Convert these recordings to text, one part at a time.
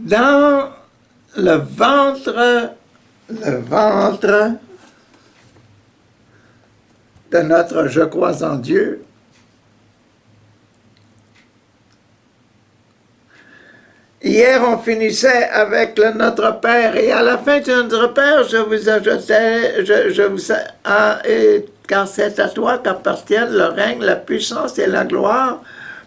dans le ventre de notre je crois en Dieu. Hier, on finissait avec le Notre Père, et à la fin du Notre Père, je vous ajoutais, car c'est à toi qu'appartiennent le règne, la puissance et la gloire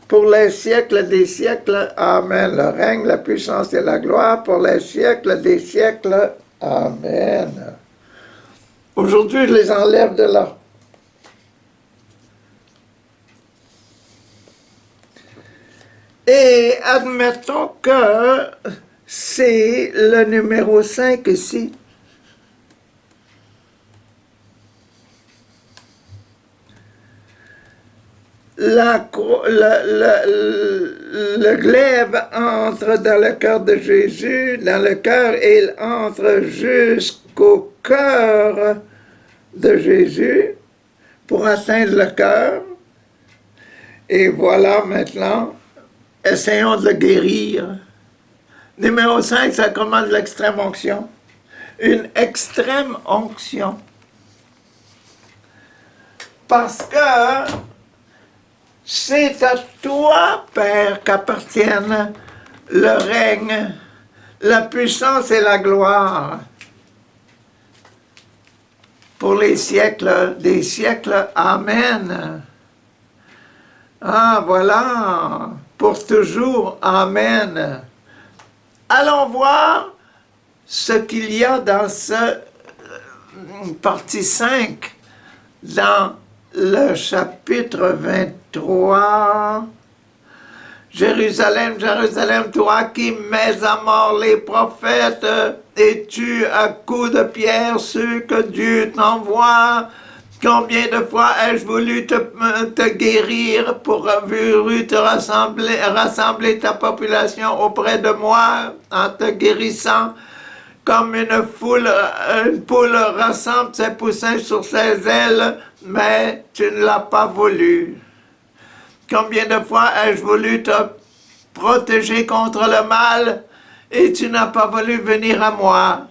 pour les siècles des siècles. Amen. Le règne, la puissance et la gloire pour les siècles des siècles. Amen. Aujourd'hui, je les enlève de là. Et admettons que c'est le numéro 5 ici. Le glaive entre dans le cœur de Jésus, dans le cœur, et il entre jusqu'au cœur de Jésus pour atteindre le cœur. Et voilà maintenant, essayons de le guérir. Numéro 5, ça commande l'extrême onction. Une extrême onction. Parce que c'est à toi, Père, qu'appartiennent le règne, la puissance et la gloire pour les siècles des siècles. Amen. Ah, voilà, pour toujours. Amen. Allons voir ce qu'il y a dans ce partie 5, dans le chapitre 23. Jérusalem, Jérusalem, toi qui mets à mort les prophètes et tues à coups de pierre ceux que Dieu t'envoie. Combien de fois ai-je voulu te guérir pour voulu te rassembler ta population auprès de moi en te guérissant comme une poule rassemble ses poussins sur ses ailes, mais tu ne l'as pas voulu. Combien de fois ai-je voulu te protéger contre le mal et tu n'as pas voulu venir à moi?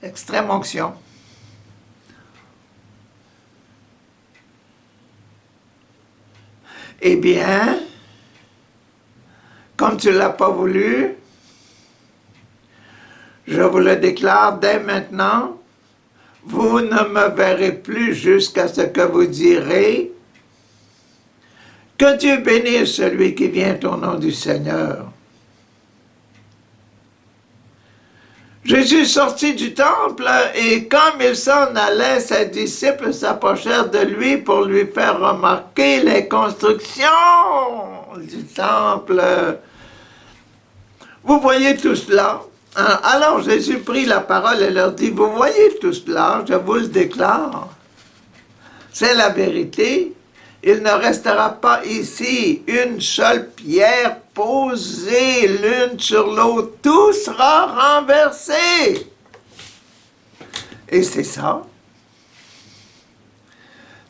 Extrême onction. Eh bien, comme tu ne l'as pas voulu, je vous le déclare dès maintenant, vous ne me verrez plus jusqu'à ce que vous direz que Dieu bénisse celui qui vient au nom du Seigneur. Jésus sortit du temple et comme il s'en allait, ses disciples s'approchèrent de lui pour lui faire remarquer les constructions du temple. Vous voyez tout cela? Alors Jésus prit la parole et leur dit, vous voyez tout cela, je vous le déclare. C'est la vérité. Il ne restera pas ici une seule pierre posée l'une sur l'autre. Tout sera renversé. Et c'est ça.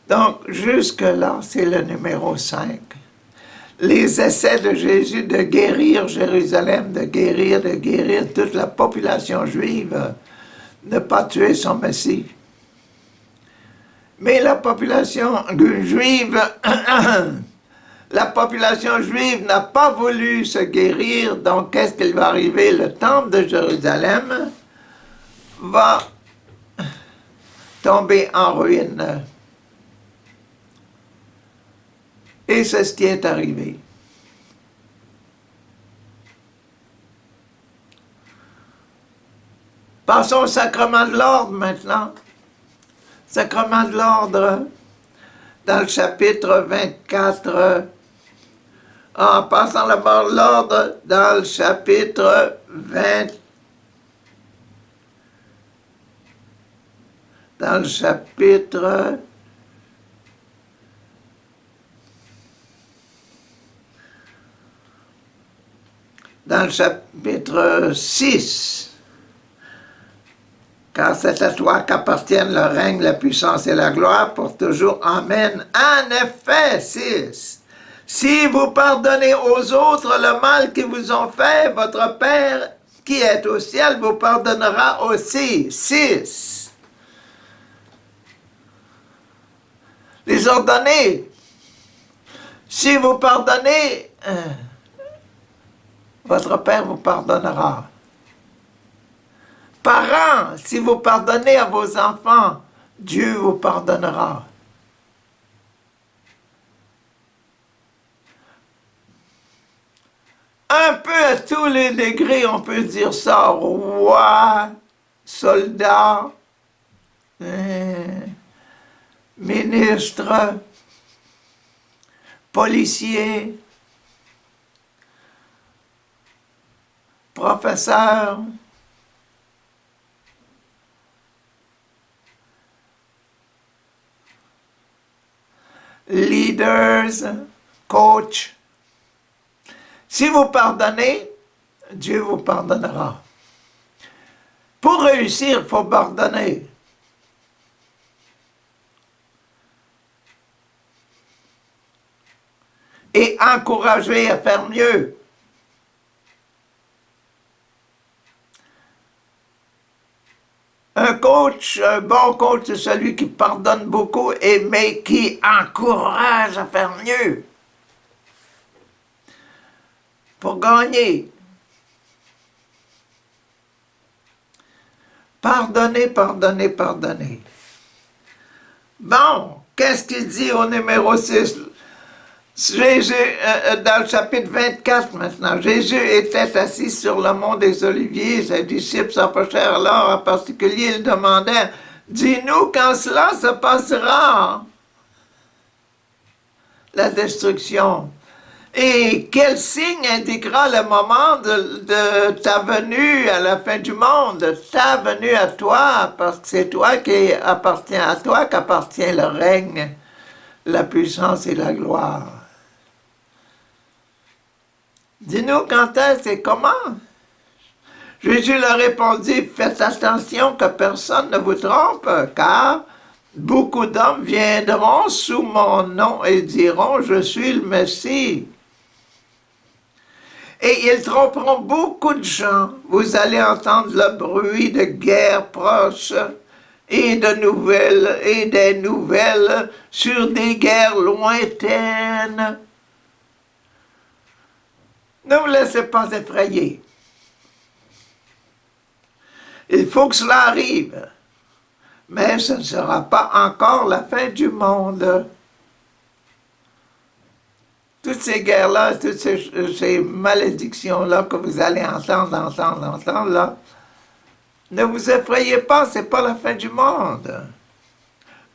Donc, jusque-là, c'est le numéro 5. Les essais de Jésus de guérir Jérusalem, de guérir toute la population juive, ne pas tuer son Messie. Mais la population juive, n'a pas voulu se guérir, donc qu'est-ce qu'il va arriver? Le temple de Jérusalem va tomber en ruine. Et c'est ce qui est arrivé. Passons au sacrement de l'ordre maintenant. Sacrement de l'ordre, dans le chapitre 24, en passant l'ordre, dans le chapitre 20, dans le chapitre 6, car c'est à toi qu'appartiennent le règne, la puissance et la gloire pour toujours. Amen. En effet, 6. Si vous pardonnez aux autres le mal qu'ils vous ont fait, votre Père qui est au ciel vous pardonnera aussi. 6. Les ordonner. Si vous pardonnez, votre Père vous pardonnera. Parents, si vous pardonnez à vos enfants, Dieu vous pardonnera. Un peu à tous les degrés, on peut dire ça. Roi, soldat, ministre, policier, professeur, leaders, coach. Si vous pardonnez, Dieu vous pardonnera. Pour réussir, il faut pardonner. Et encourager à faire mieux. Un coach, un bon coach, c'est celui qui pardonne beaucoup, mais qui encourage à faire mieux. Pour gagner. Pardonnez, pardonnez, pardonnez. Bon, qu'est-ce qu'il dit au numéro 6? Jésus, dans le chapitre 24 maintenant, Jésus était assis sur le mont des Oliviers, ses disciples s'approchèrent alors, en particulier, ils demandèrent, « Dis-nous quand cela se passera, la destruction. Et quel signe indiquera le moment de ta venue à la fin du monde, ta venue à toi, parce que c'est toi qui appartient à toi qu'appartient le règne, la puissance et la gloire. Dis-nous quand est-ce et comment. » Jésus leur répondit, « Faites attention que personne ne vous trompe, car beaucoup d'hommes viendront sous mon nom et diront, je suis le Messie. Et ils tromperont beaucoup de gens. Vous allez entendre le bruit de guerres proches et de nouvelles et des nouvelles sur des guerres lointaines. Ne vous laissez pas effrayer. Il faut que cela arrive, mais ce ne sera pas encore la fin du monde. Toutes ces guerres-là, toutes ces malédictions-là que vous allez entendre, là, ne vous effrayez pas, c'est pas la fin du monde.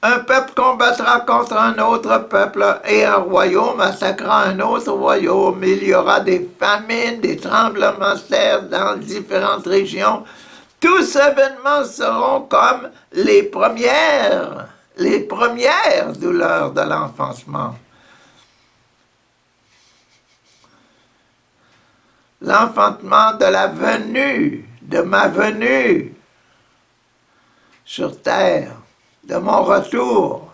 Un peuple combattra contre un autre peuple et un royaume massacrera un autre royaume. Il y aura des famines, des tremblements de terre dans différentes régions. Tous ces événements seront comme les premières douleurs de l'enfantement. L'enfantement de la venue, de ma venue sur terre, de mon retour.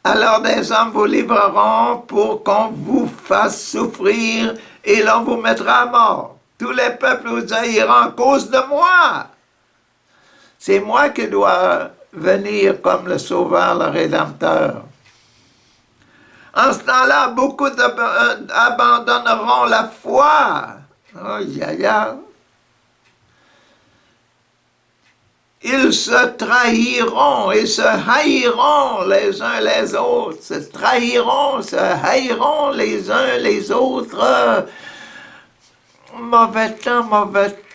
Alors des hommes vous livreront pour qu'on vous fasse souffrir et l'on vous mettra à mort. Tous les peuples vous haïront à cause de moi. C'est moi qui dois venir comme le Sauveur, le Rédempteur. En ce temps-là, beaucoup abandonneront la foi. Oh, ya. Ils se trahiront et se haïront les uns les autres. Se trahiront, se haïront les uns les autres. Mauvais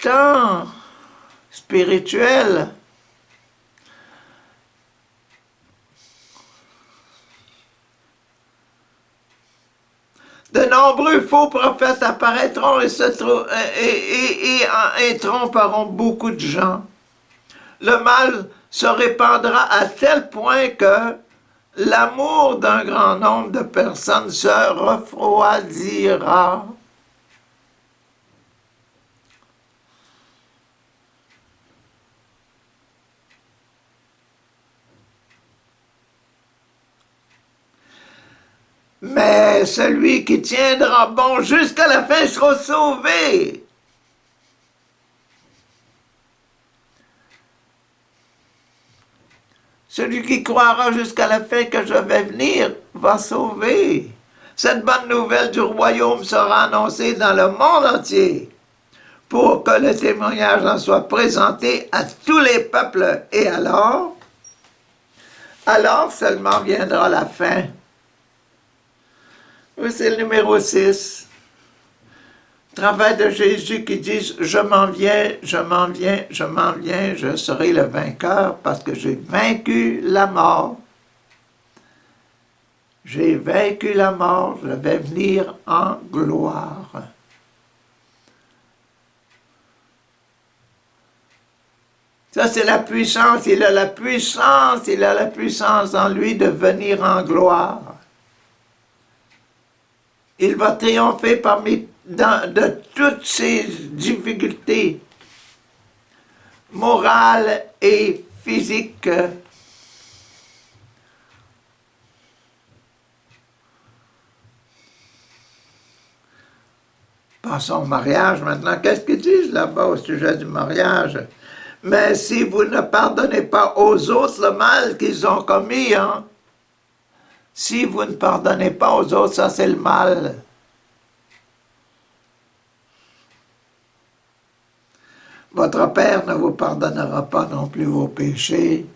temps spirituel. De nombreux faux prophètes apparaîtront et tromperont beaucoup de gens. Le mal se répandra à tel point que l'amour d'un grand nombre de personnes se refroidira. Mais celui qui tiendra bon jusqu'à la fin sera sauvé. Celui qui croira jusqu'à la fin que je vais venir va sauver. Cette bonne nouvelle du royaume sera annoncée dans le monde entier pour que le témoignage en soit présenté à tous les peuples. Et alors seulement viendra la fin. C'est le numéro 6. Travail de Jésus qui dit « Je m'en viens, je m'en viens, je m'en viens, je serai le vainqueur parce que j'ai vaincu la mort. J'ai vaincu la mort, je vais venir en gloire. » Ça, c'est la puissance, il a la puissance en lui de venir en gloire. Il va triompher de toutes ses difficultés morales et physiques. Passons au mariage maintenant. Qu'est-ce qu'ils disent là-bas au sujet du mariage? Mais si vous ne pardonnez pas aux autres le mal qu'ils ont commis, hein? Si vous ne pardonnez pas aux autres, ça c'est le mal. Votre Père ne vous pardonnera pas non plus vos péchés.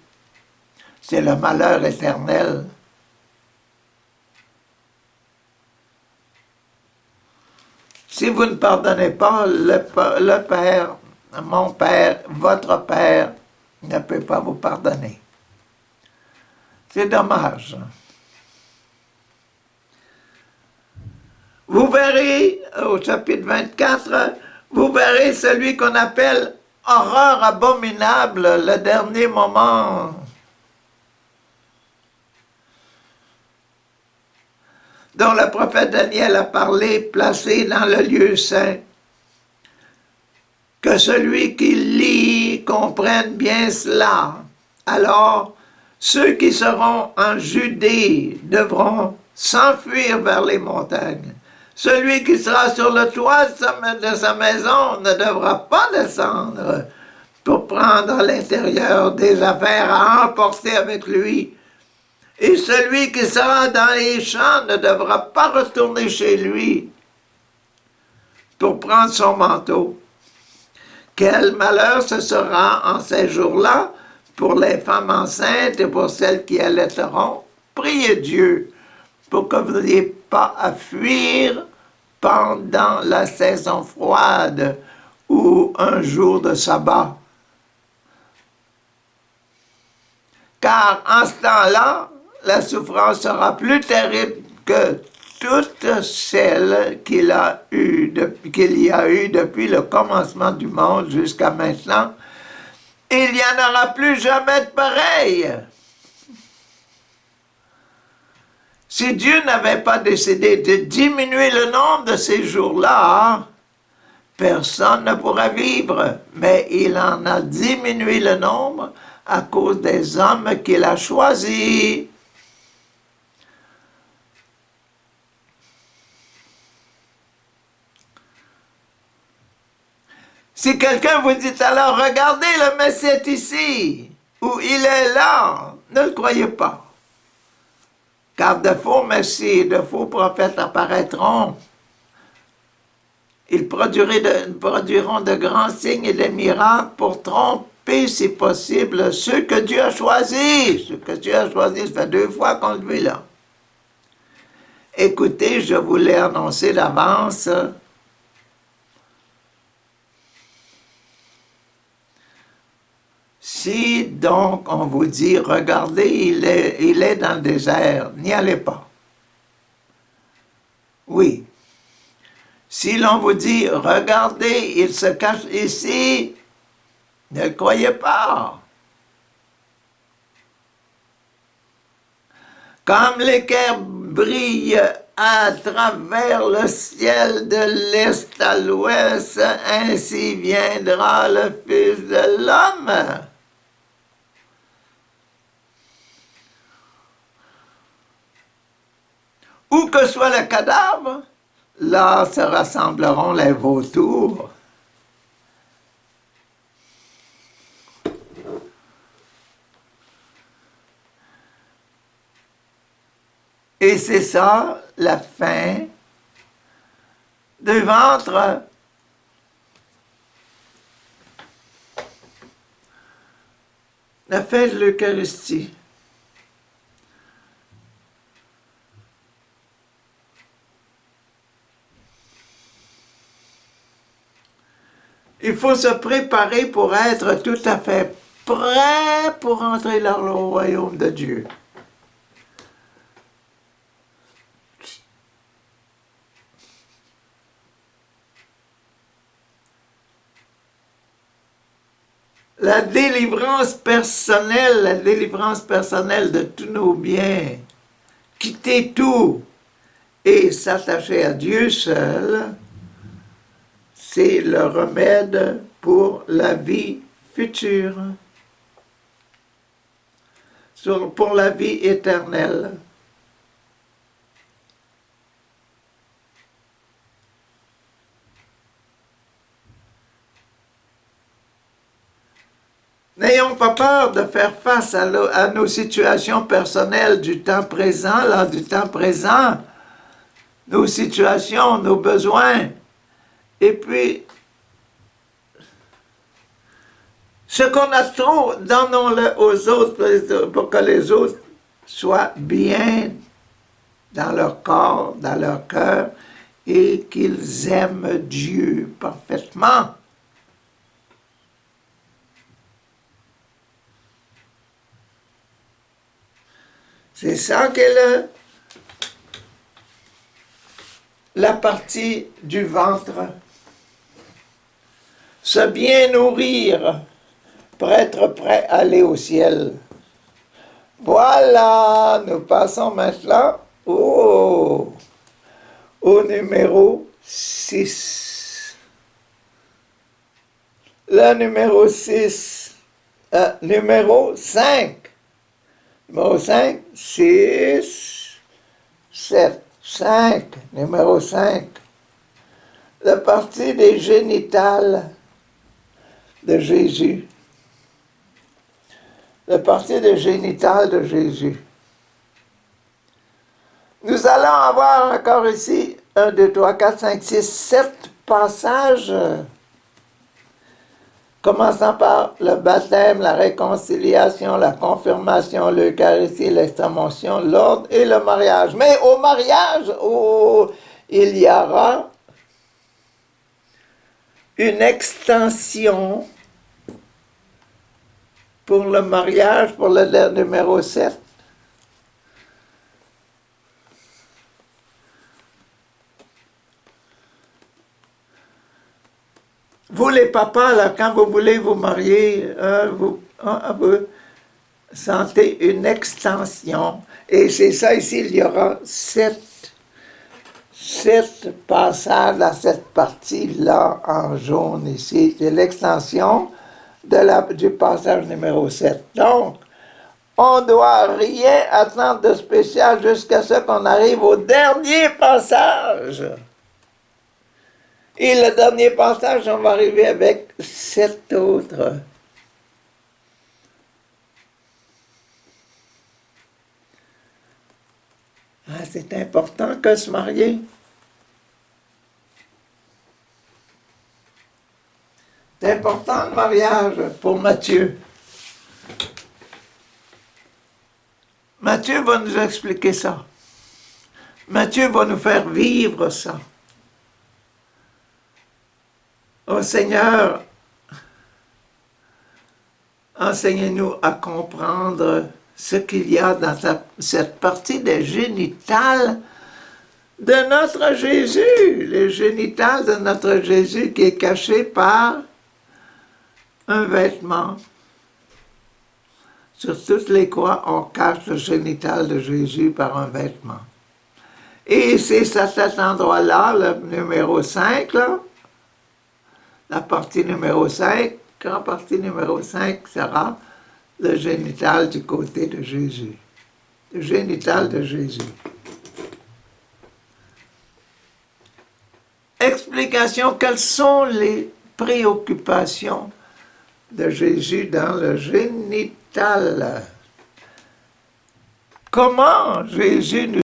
C'est le malheur éternel. Si vous ne pardonnez pas, le Père, mon Père, votre Père, ne peut pas vous pardonner. C'est dommage. Vous verrez, au chapitre 24, vous verrez celui qu'on appelle horreur abominable, le dernier moment. Dont le prophète Daniel a parlé, placé dans le lieu saint. Que celui qui lit comprenne bien cela. Alors, ceux qui seront en Judée devront s'enfuir vers les montagnes. Celui qui sera sur le toit de sa maison ne devra pas descendre pour prendre à l'intérieur des affaires à emporter avec lui. Et celui qui sera dans les champs ne devra pas retourner chez lui pour prendre son manteau. Quel malheur ce sera en ces jours-là pour les femmes enceintes et pour celles qui allaiteront. Priez Dieu pour que vous n'ayez pas à fuir pendant la saison froide ou un jour de sabbat. Car en ce temps-là, la souffrance sera plus terrible que toutes celles qu'il y a eu depuis le commencement du monde jusqu'à maintenant. Il n'y en aura plus jamais de pareil. Si Dieu n'avait pas décidé de diminuer le nombre de ces jours-là, personne ne pourrait vivre. Mais il en a diminué le nombre à cause des hommes qu'il a choisis. Si quelqu'un vous dit alors, regardez, le Messie est ici, ou il est là, ne le croyez pas. Car de faux messies, de faux prophètes apparaîtront. Ils produiront de grands signes et des miracles pour tromper, si possible, ceux que Dieu a choisis. Ceux que Dieu a choisis, ça fait 2 fois qu'on le vit là. Écoutez, je vous l'ai annoncé d'avance. Si donc on vous dit, regardez, il est dans le désert, n'y allez pas. Oui. Si l'on vous dit, regardez, il se cache ici, ne le croyez pas. Comme l'éclair brille à travers le ciel de l'est à l'ouest, ainsi viendra le Fils de l'homme. Où que soit le cadavre, là se rassembleront les vautours. Et c'est ça, la fin du ventre. La fin de l'Eucharistie. Il faut se préparer pour être tout à fait prêt pour entrer dans le royaume de Dieu. La délivrance personnelle de tous nos biens, quitter tout et s'attacher à Dieu seul, c'est le remède pour la vie future, pour la vie éternelle. N'ayons pas peur de faire face à nos situations personnelles du temps présent, nos situations, nos besoins. Et puis, ce qu'on a trop, donnons-le aux autres pour que les autres soient bien dans leur corps, dans leur cœur, et qu'ils aiment Dieu parfaitement. C'est ça qu'est la partie du ventre. Se bien nourrir pour être prêt à aller au ciel. Voilà, nous passons maintenant au numéro 6. Le numéro 6, numéro 5. Numéro 5, 6, 7, 5, numéro 5. La partie des génitales de Jésus. La partie des génitales de Jésus. Nous allons avoir encore ici 1, 2, 3, 4, 5, 6, 7 passages, commençant par le baptême, la réconciliation, la confirmation, l'Eucharistie, l'extrême-onction, l'ordre et le mariage. Mais au mariage, il y aura une extension pour le mariage, pour le numéro 7. Vous les papas, là, quand vous voulez vous marier, vous sentez une extension. Et c'est ça ici, il y aura 7 passages à cette partie-là en jaune ici. C'est l'extension du passage numéro 7. Donc, on ne doit rien attendre de spécial jusqu'à ce qu'on arrive au dernier passage. Et le dernier passage, on va arriver avec 7 autres. Ah, c'est important que se marier. C'est important le mariage pour Matthieu. Matthieu va nous expliquer ça. Matthieu va nous faire vivre ça. Oh Seigneur, enseignez-nous à comprendre ce qu'il y a dans cette partie des génitales de notre Jésus. Les génitales de notre Jésus qui est caché par un vêtement. Sur toutes les croix, on cache le génital de Jésus par un vêtement. Et c'est à cet endroit-là, le numéro 5, là, la partie numéro 5, grande partie numéro 5 sera le génital du côté de Jésus. Le génital de Jésus. explication. Quelles sont les préoccupations de Jésus dans le génital? Comment Jésus nous